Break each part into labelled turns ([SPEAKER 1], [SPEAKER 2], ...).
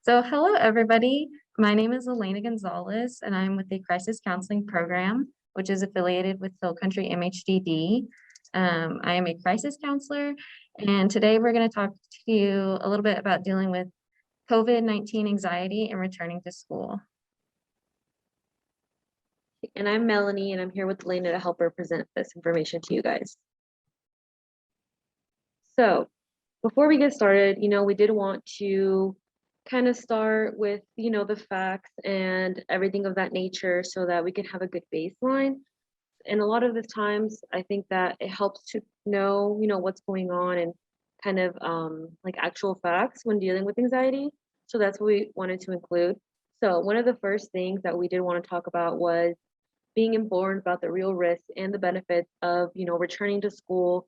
[SPEAKER 1] So hello, everybody. My name is Elena Gonzalez, and I'm with the Crisis Counseling Program, which is affiliated with Hill Country MHDD. I am a crisis counselor, and today we're going to talk to you a little bit about dealing with COVID-19 anxiety and returning to school.
[SPEAKER 2] And I'm Melanie, and I'm here with Elena to help her present this information to you guys. So before we get started, we did want to kind of start with, the facts and everything of that nature so that we can have a good baseline. And a lot of the times, I think that it helps to know, what's going on and kind of like actual facts when dealing with anxiety. So that's what we wanted to include. So one of the first things that we did want to talk about was being informed about the real risks and the benefits of, returning to school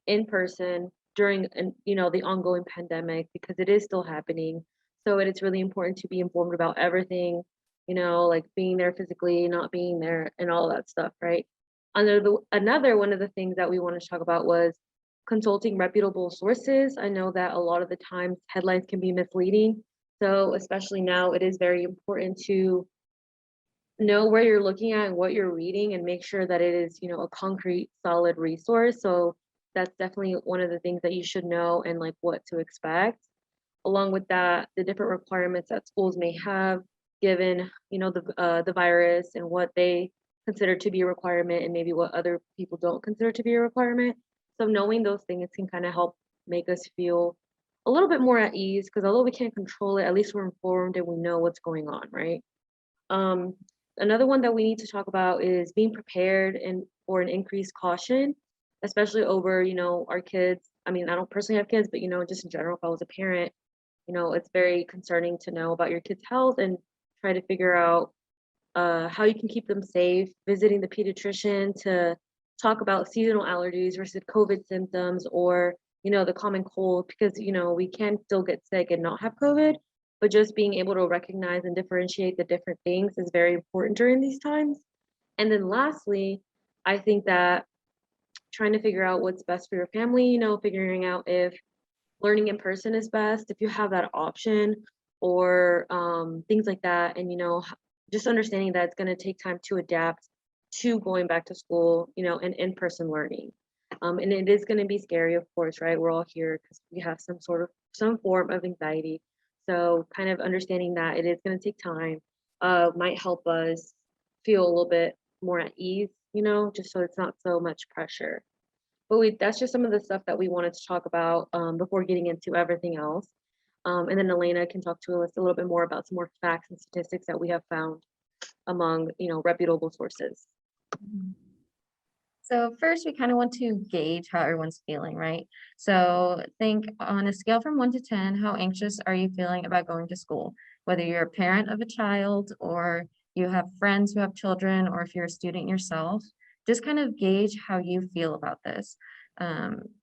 [SPEAKER 2] in person during, the ongoing pandemic, because it is still happening. So it's really important to be informed about everything, like being there physically, not being there, and all that stuff, right? Another one of the things that we wanted to talk about was consulting reputable sources. I know that a lot of the times headlines can be misleading. So especially now, it is very important to know where you're looking at and what you're reading and make sure that it is, a concrete, solid resource. So that's definitely one of the things that you should know and like what to expect. Along with that, the different requirements that schools may have given, the virus and what they consider to be a requirement and maybe what other people don't consider to be a requirement. So knowing those things can kind of help make us feel a little bit more at ease, because although we can't control it, at least we're informed and we know what's going on, right? Another one that we need to talk about is being prepared and for an increased caution, especially over, our kids. I mean, I don't personally have kids, but just in general, if I was a parent, it's very concerning to know about your kids' health and try to figure out how you can keep them safe, visiting the pediatrician to talk about seasonal allergies versus COVID symptoms, or, the common cold, because, we can still get sick and not have COVID, but just being able to recognize and differentiate the different things is very important during these times. And then lastly, I think that trying to figure out what's best for your family, figuring out if learning in person is best, if you have that option, or things like that. And, just understanding that it's going to take time to adapt to going back to school, and in-person learning. And it is going to be scary, of course, right? We're all here because we have some form of anxiety. So kind of understanding that it is going to take time might help us feel a little bit more at ease, just so it's not so much pressure. But that's just some of the stuff that we wanted to talk about before getting into everything else. And then Elena can talk to us a little bit more about some more facts and statistics that we have found among, reputable sources.
[SPEAKER 1] So first, we kind of want to gauge how everyone's feeling, right? So think on a scale from 1 to 10, how anxious are you feeling about going to school? Whether you're a parent of a child, or you have friends who have children, or if you're a student yourself, just kind of gauge how you feel about this.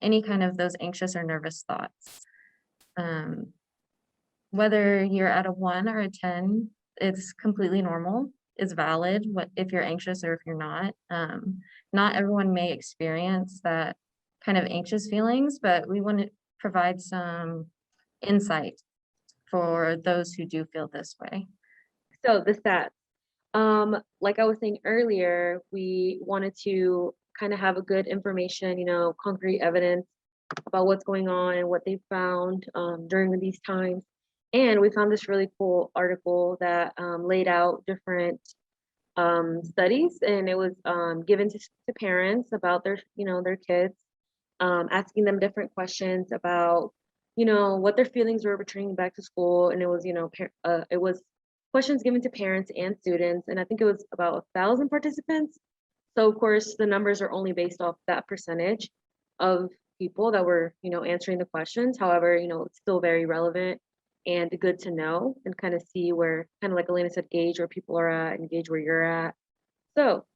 [SPEAKER 1] Any kind of those anxious or nervous thoughts. Whether you're at a 1 or a 10, it's completely normal. It's valid if you're anxious or if you're not. Not everyone may experience that kind of anxious feelings, but we want to provide some insight for those who do feel this way.
[SPEAKER 2] So the stats, like I was saying earlier, we wanted to kind of have a good information, concrete evidence about what's going on and what they found during these times. And we found this really cool article that laid out different studies, and it was given to parents about their kids, asking them different questions about, what their feelings were returning back to school. And it was, it was questions given to parents and students, and I think it was about 1,000 participants. So of course, the numbers are only based off that percentage of people that were, answering the questions. However, it's still very relevant and good to know and kind of see where, kind of like Elena said, gauge where people are at and gauge where you're at. So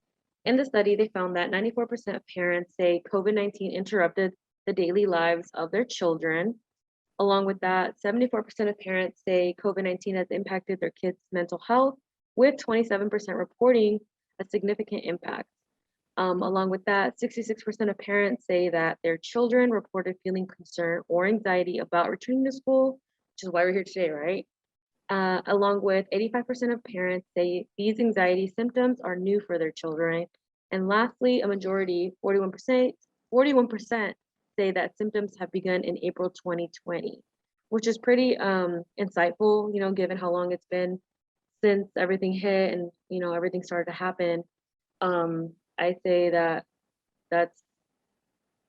[SPEAKER 2] in the study, they found that 94% of parents say COVID-19 interrupted the daily lives of their children. Along with that, 74% of parents say COVID-19 has impacted their kids' mental health, with 27% reporting a significant impact. Along with that, 66% of parents say that their children reported feeling concern or anxiety about returning to school, which is why we're here today, right? along with 85% of parents say these anxiety symptoms are new for their children. And lastly, a majority, 41% say that symptoms have begun in April 2020, which is pretty insightful, given how long it's been since everything hit and, everything started to happen. I say that that's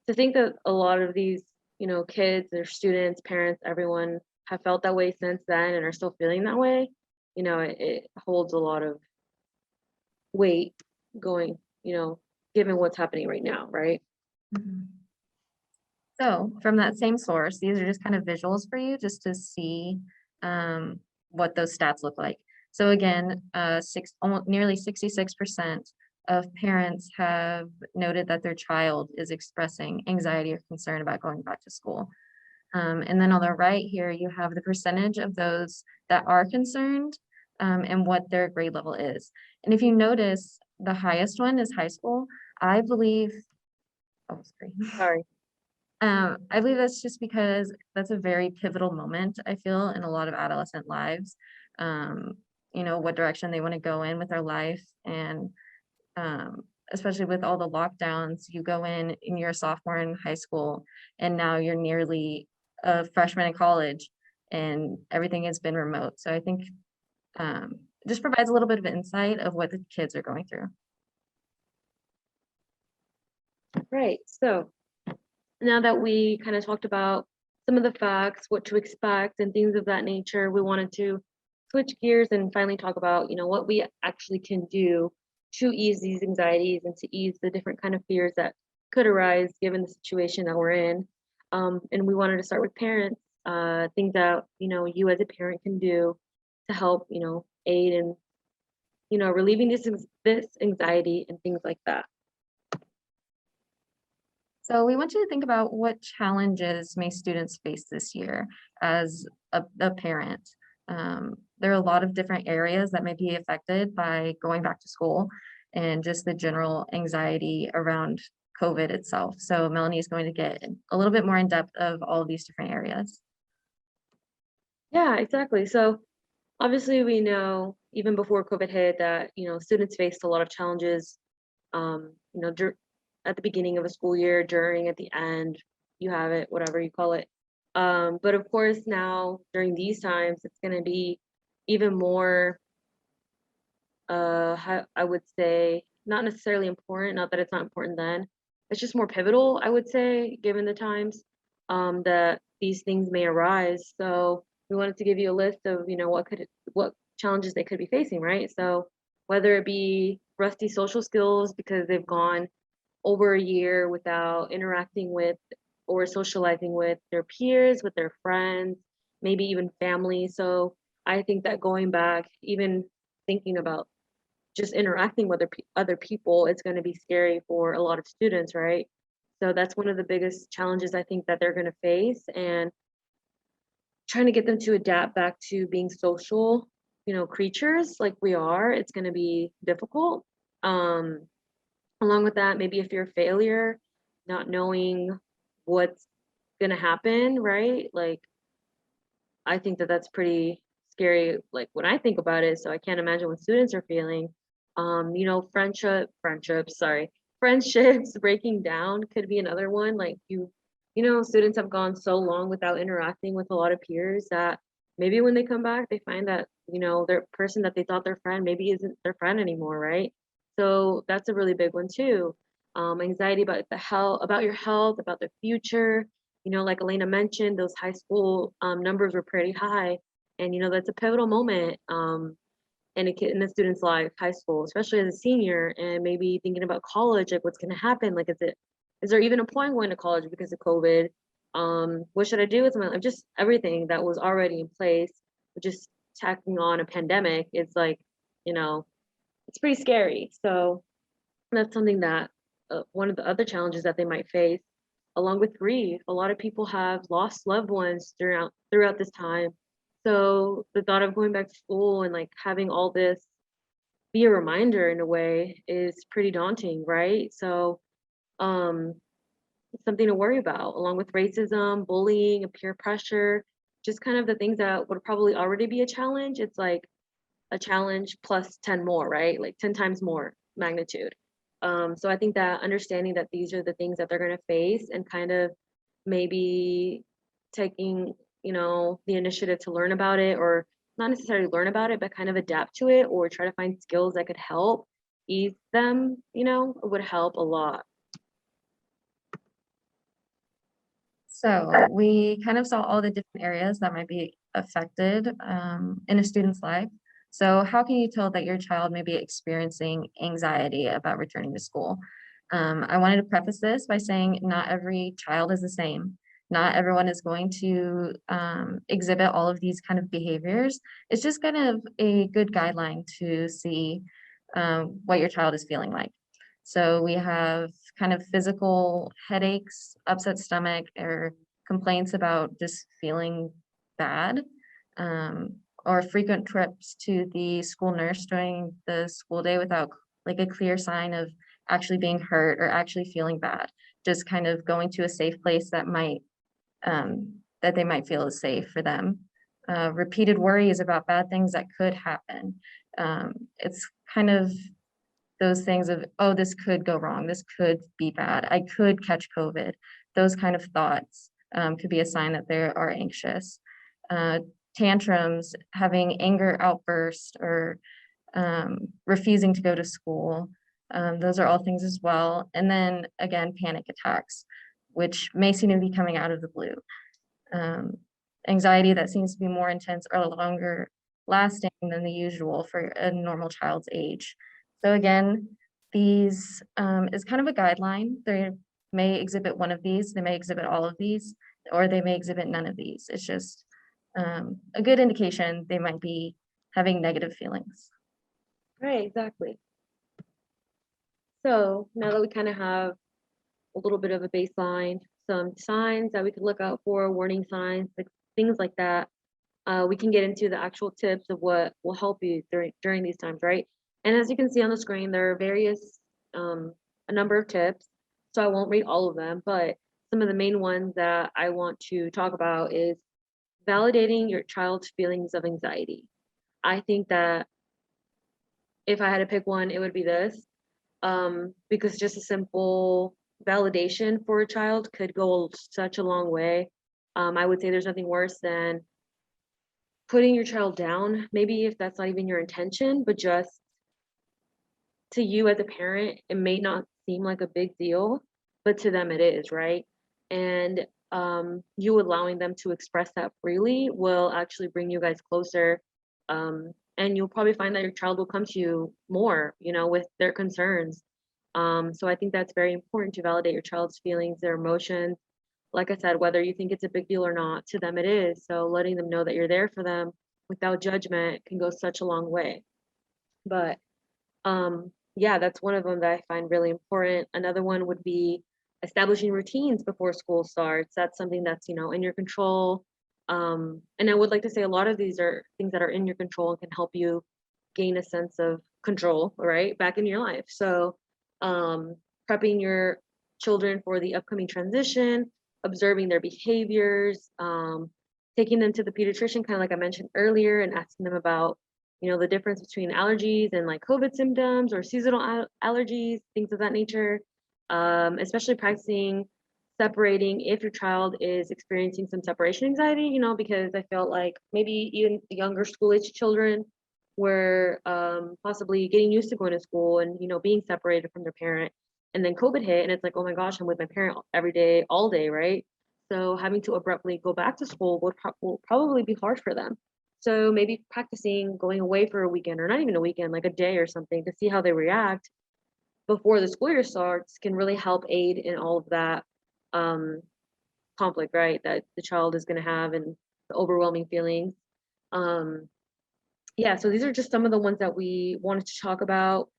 [SPEAKER 2] to think that a lot of these, kids, their students, parents, everyone have felt that way since then and are still feeling that way, it holds a lot of weight going, given what's happening right now, right?
[SPEAKER 1] Mhm. So from that same source, these are just kind of visuals for you just to see what those stats look like. So again, almost nearly 66% of parents have noted that their child is expressing anxiety or concern about going back to school. And then on the right here, you have the percentage of those that are concerned and what their grade level is. And if you notice, the highest one is high school. I believe, oh, sorry.
[SPEAKER 2] Sorry.
[SPEAKER 1] I believe that's just because that's a very pivotal moment, I feel, in a lot of adolescent lives. Um, what direction they want to go in with their life. And um, especially with all the lockdowns, you go in you're a sophomore in high school, and now you're nearly a freshman in college, and everything has been remote. So I think it just provides a little bit of insight of what the kids are going through.
[SPEAKER 2] Right. So now that we kind of talked about some of the facts, what to expect, and things of that nature, we wanted to switch gears and finally talk about, what we actually can do to ease these anxieties and to ease the different kind of fears that could arise given the situation that we're in. And we wanted to start with parents, things that, you as a parent can do to help, aid in, relieving this anxiety and things like that.
[SPEAKER 1] So we want you to think about what challenges may students face this year as a parent. There are a lot of different areas that may be affected by going back to school and just the general anxiety around COVID itself. So Melanie is going to get a little bit more in depth of all of these different areas.
[SPEAKER 2] Yeah, exactly. So obviously we know even before COVID hit that, students faced a lot of challenges, at the beginning of a school year, during, at the end, you have it, whatever you call it. But of course now during these times, it's going to be even more, I would say, not necessarily important, not that it's not important then. It's just more pivotal, I would say, given the times that these things may arise. So we wanted to give you a list of, what challenges they could be facing, right? So whether it be rusty social skills because they've gone over a year without interacting with or socializing with their peers, with their friends, maybe even family. So I think that going back, even thinking about just interacting with other people, it's going to be scary for a lot of students, right? So that's one of the biggest challenges I think that they're going to face, and trying to get them to adapt back to being social, creatures like we are, it's going to be difficult. Um, Along with that, maybe a fear of failure, not knowing what's going to happen, right? Like, I think that that's pretty scary, like when I think about it. So I can't imagine what students are feeling. Friendships breaking down could be another one. Like students have gone so long without interacting with a lot of peers that maybe when they come back, they find that, their person that they thought their friend maybe isn't their friend anymore, right? So that's a really big one too. Anxiety about about your health, about the future, like Elena mentioned, those high school numbers were pretty high, and that's a pivotal moment in in the student's life, high school, especially as a senior, and maybe thinking about college, like what's going to happen, like is there even a point going to college because of COVID? What should I do with my life? Just everything that was already in place, just tacking on a pandemic. It's like, it's pretty scary. So that's something that one of the other challenges that they might face, along with grief. A lot of people have lost loved ones throughout this time. So the thought of going back to school and like having all this be a reminder in a way is pretty daunting, right? So it's something to worry about, along with racism, bullying, and peer pressure. just kind of the things that would probably already be a challenge, it's like a challenge plus 10 more, right? Like 10 times more magnitude. So I think that understanding that these are the things that they're going to face and kind of maybe taking, the initiative to learn about it, or not necessarily learn about it, but kind of adapt to it or try to find skills that could help ease them, would help a lot.
[SPEAKER 1] So we kind of saw all the different areas that might be affected in a student's life. So how can you tell that your child may be experiencing anxiety about returning to school? I wanted to preface this by saying not every child is the same. Not everyone is going to exhibit all of these kind of behaviors. It's just kind of a good guideline to see what your child is feeling like. So we have kind of physical headaches, upset stomach, or complaints about just feeling bad, or frequent trips to the school nurse during the school day without like a clear sign of actually being hurt or actually feeling bad. Just kind of going to a safe place that they might feel is safe for them. Repeated worries about bad things that could happen. It's kind of those things of, oh, this could go wrong, this could be bad, I could catch COVID. Those kind of thoughts could be a sign that they are anxious. Uh, Tantrums, having anger outbursts, or refusing to go to school. Those are all things as well. And then again, panic attacks, which may seem to be coming out of the blue. Um, Anxiety that seems to be more intense or longer lasting than the usual for a normal child's age. So again, these is kind of a guideline. They may exhibit one of these, they may exhibit all of these, or they may exhibit none of these. It's just a good indication they might be having negative feelings.
[SPEAKER 2] Right, exactly. So now that we kind of have a little bit of a baseline, some signs that we could look out for, warning signs, like things like that, we can get into the actual tips of what will help you during these times, right? And as you can see on the screen, there are a number of tips. So I won't read all of them, but some of the main ones that I want to talk about is validating your child's feelings of anxiety. I think that if I had to pick one, it would be this, because just a simple validation for a child could go such a long way. I would say there's nothing worse than putting your child down, maybe if that's not even your intention, but just to you as a parent, it may not seem like a big deal, but to them it is, right? And you allowing them to express that freely will actually bring you guys closer. And you'll probably find that your child will come to you more, with their concerns. So I think that's very important to validate your child's feelings, their emotions. Like I said, whether you think it's a big deal or not, to them it is. So letting them know that you're there for them without judgment can go such a long way. But yeah, that's one of them that I find really important. Another one would be establishing routines before school starts. That's something that's, in your control. And I would like to say a lot of these are things that are in your control and can help you gain a sense of control, right, back in your life. So prepping your children for the upcoming transition, observing their behaviors, taking them to the pediatrician, kind of like I mentioned earlier, and asking them about, the difference between allergies and like COVID symptoms or seasonal allergies, things of that nature. Especially practicing separating if your child is experiencing some separation anxiety, because I felt like maybe even younger school age children were possibly getting used to going to school and, being separated from their parent. And then COVID hit and it's like, oh my gosh, I'm with my parent every day, all day, right? So having to abruptly go back to school will probably be hard for them. So maybe practicing going away for a weekend, or not even a weekend, like a day or something, to see how they react before the school year starts can really help aid in all of that conflict, right? That the child is going to have, and the overwhelming feelings. Yeah, so these are just some of the ones that we wanted to talk about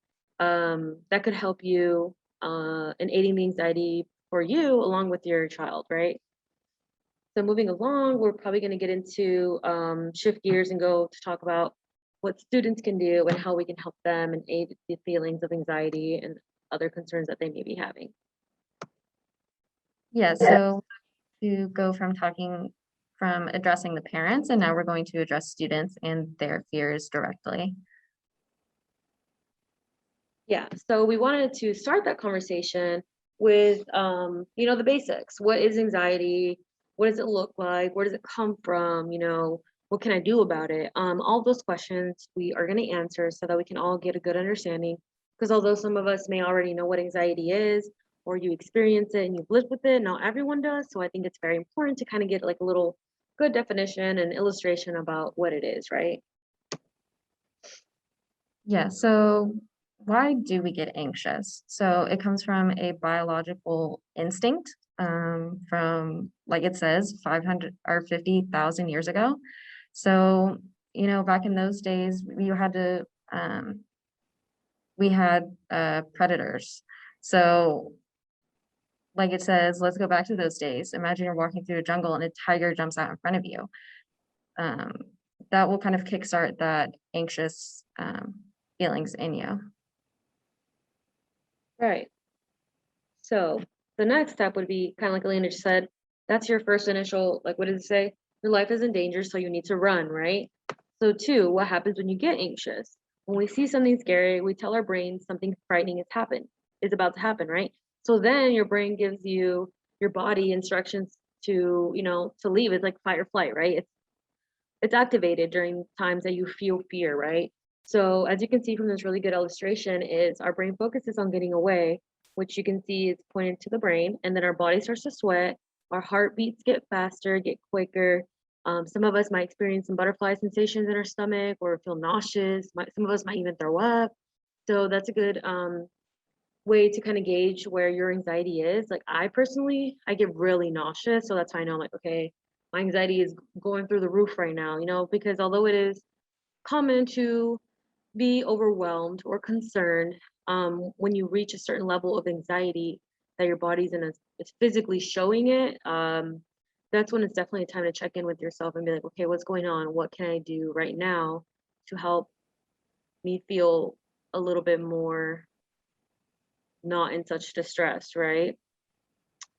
[SPEAKER 2] that could help you in aiding the anxiety for you along with your child, right? So moving along, we're probably going to get into shift gears and go to talk about what students can do and how we can help them and aid the feelings of anxiety and other concerns that they may be having.
[SPEAKER 1] Yeah, so to go from talking from addressing the parents, and now we're going to address students and their fears directly.
[SPEAKER 2] Yeah, so we wanted to start that conversation with, the basics. What is anxiety? What does it look like? Where does it come from? What can I do about it? All those questions we are going to answer so that we can all get a good understanding. Because although some of us may already know what anxiety is, or you experience it and you've lived with it, not everyone does. So I think it's very important to kind of get like a little good definition and illustration about what it is, right?
[SPEAKER 1] Yeah, so why do we get anxious? So it comes from a biological instinct from, like it says, 500 or 50,000 years ago. So, back in those days, we had predators. So, like it says, let's go back to those days. Imagine you're walking through a jungle and a tiger jumps out in front of you. Um, that will kind of kickstart that anxious feelings in you.
[SPEAKER 2] Right. So the next step would be kind of like Elena just said, that's your first initial, like, what does it say? Your life is in danger, so you need to run, right? So two, what happens when you get anxious? When we see something scary, we tell our brain something frightening is about to happen, right? So then your brain gives your body instructions to leave. It's like fight or flight, right? It's activated during times that you feel fear, right? So as you can see from this really good illustration is our brain focuses on getting away, which you can see is pointed to the brain, and then our body starts to sweat, our heartbeats get faster, get quicker. Some of us might experience some butterfly sensations in our stomach or feel nauseous. Some of us might even throw up. So that's a good way to kind of gauge where your anxiety is. Like I personally, I get really nauseous, so that's how I know I'm like, okay, my anxiety is going through the roof right now, because although it is common to be overwhelmed or concerned, when you reach a certain level of anxiety that your body's it's physically showing it, that's when it's definitely a time to check in with yourself and be like, okay, what's going on? What can I do right now to help me feel a little bit more not in such distress, right?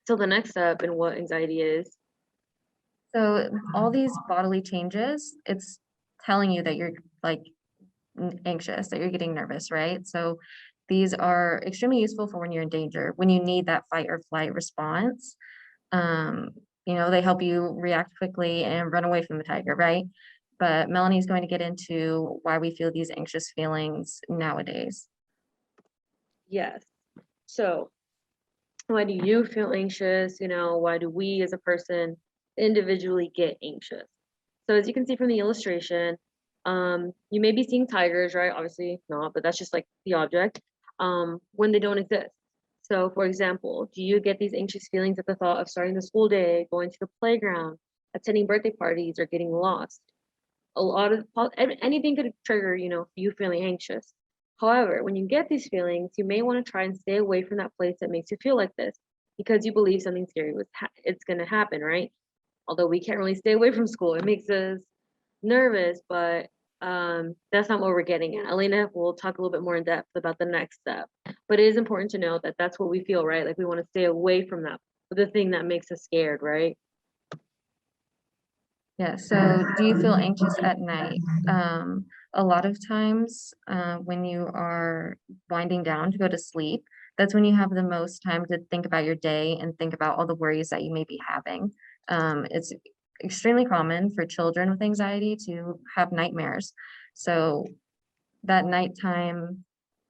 [SPEAKER 2] So the next step in what anxiety is.
[SPEAKER 1] So all these bodily changes, it's telling you that you're like anxious, that you're getting nervous, right? So these are extremely useful for when you're in danger, when you need that fight or flight response. Um, they help you react quickly and run away from the tiger, right? But Melanie's going to get into why we feel these anxious feelings nowadays.
[SPEAKER 2] Yes. So why do you feel anxious? Why do we as a person individually get anxious? So as you can see from the illustration, you may be seeing tigers, right? Obviously not, but that's just like the object, when they don't exist. So for example, do you get these anxious feelings at the thought of starting the school day, going to the playground, attending birthday parties, or getting lost? A lot of anything could trigger, you feeling anxious. However, when you get these feelings, you may want to try and stay away from that place that makes you feel like this because you believe something scary it's going to happen, right? Although we can't really stay away from school, it makes us nervous, but that's not what we're getting at. Elena will talk a little bit more in depth about the next step, but it is important to know that that's what we feel, right? Like we want to stay away from that, the thing that makes us scared, right?
[SPEAKER 1] Yeah, so do you feel anxious at night? A lot of times, when you are winding down to go to sleep, that's when you have the most time to think about your day and think about all the worries that you may be having. It's extremely common for children with anxiety to have nightmares. So that nighttime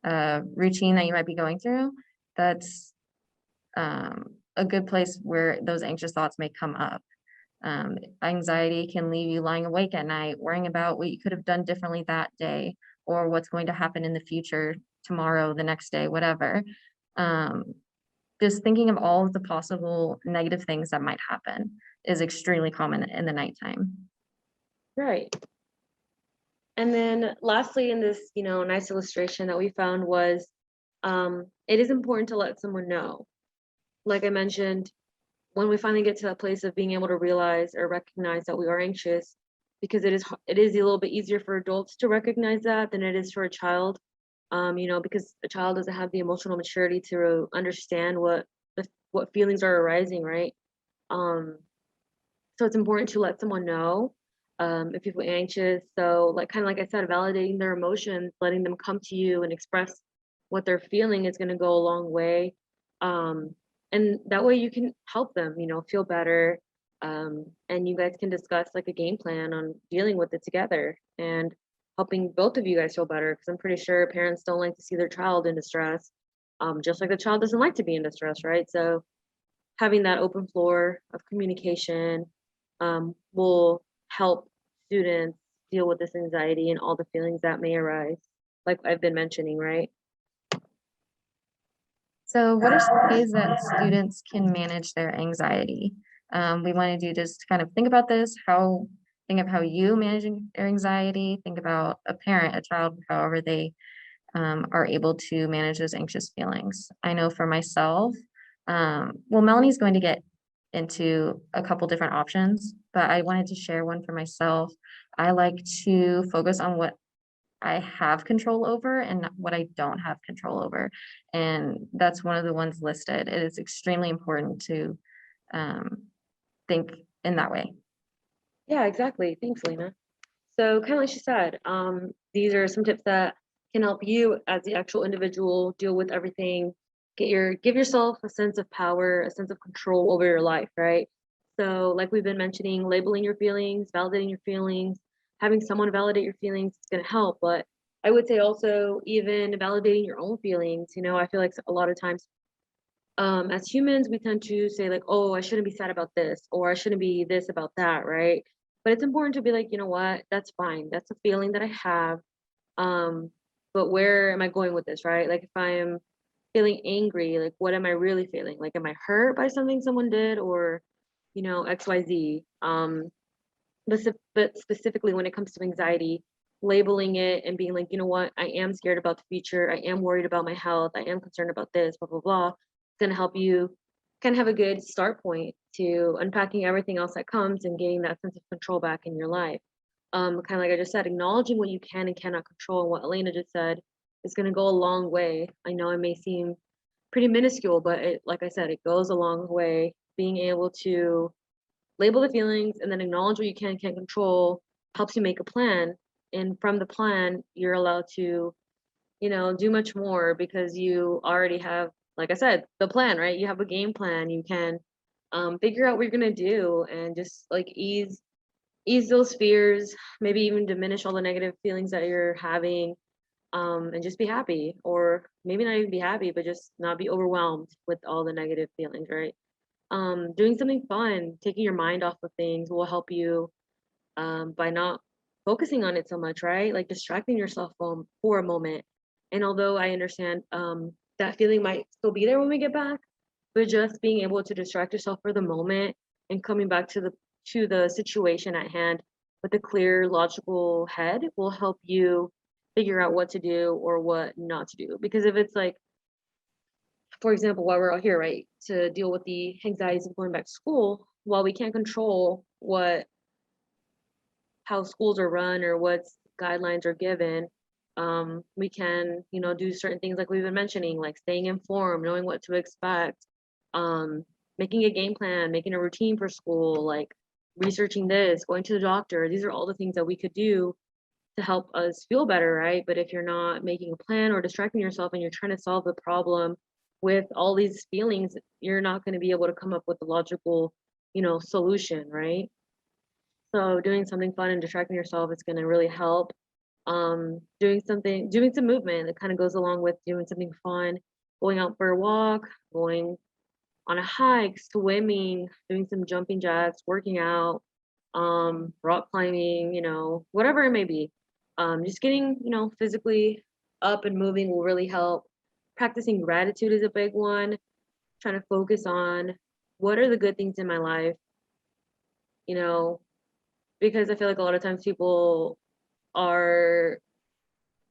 [SPEAKER 1] routine that you might be going through, that's a good place where those anxious thoughts may come up. Anxiety can leave you lying awake at night, worrying about what you could have done differently that day or what's going to happen in the future, tomorrow, the next day, whatever. Um, just thinking of all of the possible negative things that might happen is extremely common in the nighttime.
[SPEAKER 2] Right. And then lastly, in this, nice illustration that we found was, it is important to let someone know. Like I mentioned, when we finally get to that place of being able to realize or recognize that we are anxious, because it is a little bit easier for adults to recognize that than it is for a child, because a child doesn't have the emotional maturity to understand what feelings are arising, right? Um, So it's important to let someone know if you feel anxious. So like kind of like I said, validating their emotions, letting them come to you and express what they're feeling is going to go a long way. Um, and that way you can help them, feel better. And you guys can discuss like a game plan on dealing with it together and helping both of you guys feel better. Because I'm pretty sure parents don't like to see their child in distress, just like the child doesn't like to be in distress, right? So having that open floor of communication will help students deal with this anxiety and all the feelings that may arise, like I've been mentioning, right?
[SPEAKER 1] So what are some ways that students can manage their anxiety? We wanted you just to kind of think about this, think of how you managing their anxiety, think about a parent, a child, however they are able to manage those anxious feelings. I know for myself, well, Melanie's going to get into a couple different options, but I wanted to share one for myself. I like to focus on what I have control over and what I don't have control over. And that's one of the ones listed. It is extremely important to um, think in that way.
[SPEAKER 2] Yeah, exactly. Thanks, Lena. So kind of like she said, these are some tips that can help you as the actual individual deal with everything. Give yourself a sense of power, a sense of control over your life, right? So like we've been mentioning, labeling your feelings, validating your feelings, having someone validate your feelings is going to help. But I would say also even validating your own feelings. I feel like a lot of times as humans, we tend to say like, oh, I shouldn't be sad about this, or I shouldn't be this about that, right? But it's important to be like, you know what, that's fine. That's a feeling that I have. Um, but where am I going with this, right? Like if I'm feeling angry, like what am I really feeling? Like, am I hurt by something someone did or, XYZ? But specifically when it comes to anxiety, labeling it and being like, you know what, I am scared about the future. I am worried about my health. I am concerned about this, blah, blah, blah. It's going to help you kind of have a good start point to unpacking everything else that comes and getting that sense of control back in your life. Kind of like I just said, acknowledging what you can and cannot control and what Elena just said is going to go a long way. I know it may seem pretty minuscule, but like I said, it goes a long way. Being able to label the feelings and then acknowledge what you can and can't control helps you make a plan, and from the plan you're allowed to do much more because you already have, like I said, the plan, right? You have a game plan. You can figure out what you're going to do and just like ease those fears, maybe even diminish all the negative feelings that you're having, and just be happy, or maybe not even be happy but just not be overwhelmed with all the negative feelings, right? Doing something fun, taking your mind off of things will help you by not focusing on it so much, right? Like distracting yourself for a moment. And although I understand that feeling might still be there when we get back, but just being able to distract yourself for the moment and coming back to the situation at hand with a clear, logical head will help you figure out what to do or what not to do. Because if it's like, for example, while we're out here, right, to deal with the anxieties of going back to school, while we can't control how schools are run or what guidelines are given, we can, do certain things like we've been mentioning, like staying informed, knowing what to expect, um, making a game plan, making a routine for school, like researching this, going to the doctor. These are all the things that we could do to help us feel better, right? But if you're not making a plan or distracting yourself and you're trying to solve the problem with all these feelings, you're not going to be able to come up with a logical, solution, right? So doing something fun and distracting yourself is going to really help. Doing some movement that kind of goes along with doing something fun, going out for a walk, going on a hike, swimming, doing some jumping jacks, working out, rock climbing, whatever it may be. Just getting, physically up and moving will really help. Practicing gratitude is a big one. Trying to focus on what are the good things in my life, you know, because I feel like a lot of times people are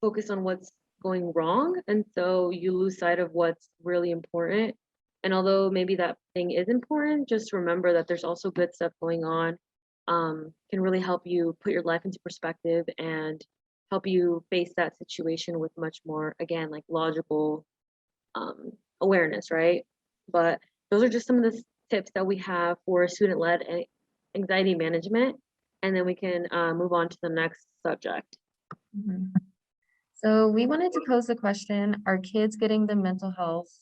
[SPEAKER 2] focused on what's going wrong. And so you lose sight of what's really important. And although maybe that thing is important, just remember that there's also good stuff going on. Can really help you put your life into perspective and help you face that situation with much more, again, like logical awareness, right? But those are just some of the tips that we have for student led anxiety management, and then we can move on to the next subject.
[SPEAKER 1] Mhm. So we wanted to pose the question, are kids getting the mental health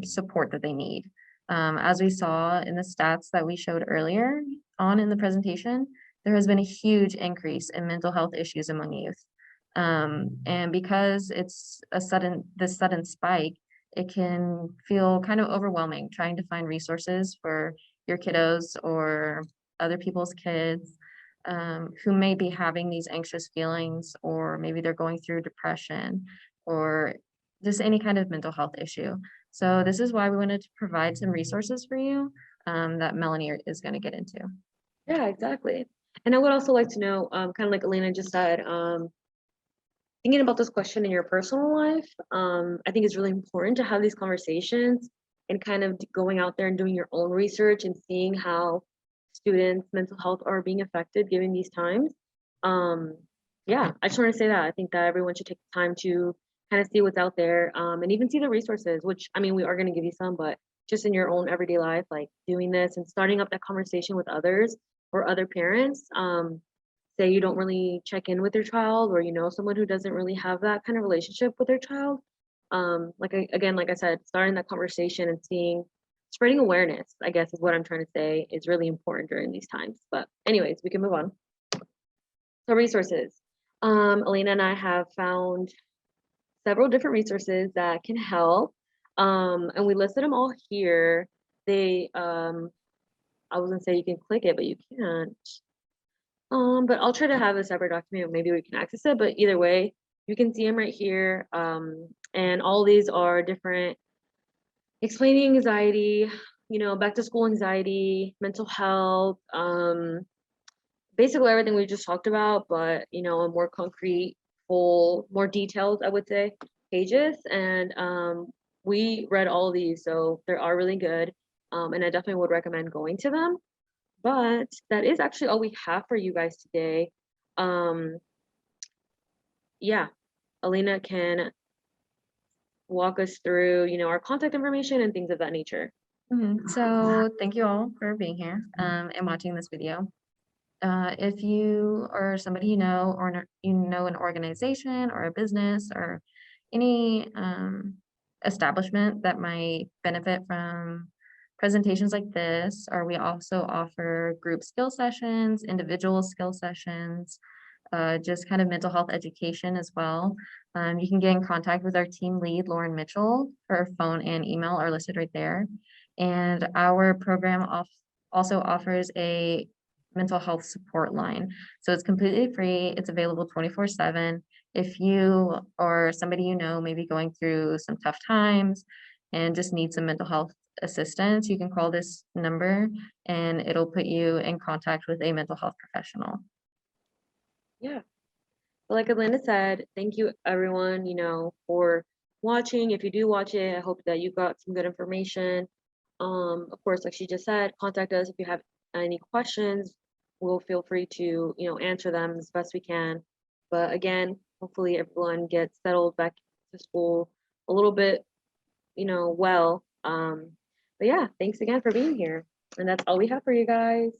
[SPEAKER 1] support that they need? As we saw in the stats that we showed earlier on in the presentation, there has been a huge increase in mental health issues among youth. And because it's this sudden spike, it can feel kind of overwhelming trying to find resources for your kiddos or other people's kids who may be having these anxious feelings, or maybe they're going through depression or just any kind of mental health issue. So this is why we wanted to provide some resources for you that Melanie is going to get into.
[SPEAKER 2] Yeah, exactly. And I would also like to know, kind of like Elena just said, thinking about this question in your personal life, I think it's really important to have these conversations and kind of going out there and doing your own research and seeing how students' mental health are being affected given these times. Yeah, I just want to say that I think that everyone should take the time to kind of see what's out there, and even see the resources, which I mean, we are going to give you some, but just in your own everyday life, like doing this and starting up that conversation with others or other parents. Say you don't really check in with your child, or you know someone who doesn't really have that kind of relationship with their child, again, like I said, starting that conversation and seeing, spreading awareness, I guess is what I'm trying to say, is really important during these times. But anyways, we can move on. So resources, Elena and I have found several different resources that can help, and we listed them all here. They I was gonna say you can click it, but you can't. But I'll try to have a separate document. Maybe we can access it, but either way, you can see them right here. And all these are different, explaining anxiety, you know, back to school anxiety, mental health, basically everything we just talked about, but you know, a more concrete, full, more detailed, I would say, pages. And we read all of these, so they are really good. And I definitely would recommend going to them. But that is actually all we have for you guys today. Um, yeah, Alina can walk us through, you know, our contact information and things of that nature.
[SPEAKER 1] So thank you all for being here and watching this video. If you or somebody you know, or you know an organization or a business or any establishment that might benefit from presentations like this, or we also offer group skill sessions, individual skill sessions, just kind of mental health education as well. You can get in contact with our team lead, Lauren Mitchell. Her phone and email are listed right there. And our program also offers a mental health support line. So it's completely free. It's available 24/7. If you or somebody you know may be going through some tough times and just need some mental health assistance, you can call this number and it'll put you in contact with a mental health professional.
[SPEAKER 2] Yeah. But like Atlanta said, thank you everyone, you know, for watching. If you do watch it, I hope that you got some good information. Of course, like she just said, contact us if you have any questions. We'll feel free to, you know, answer them as best we can. But again, hopefully everyone gets settled back to school a little bit, you know, well. But yeah, thanks again for being here. And that's all we have for you guys.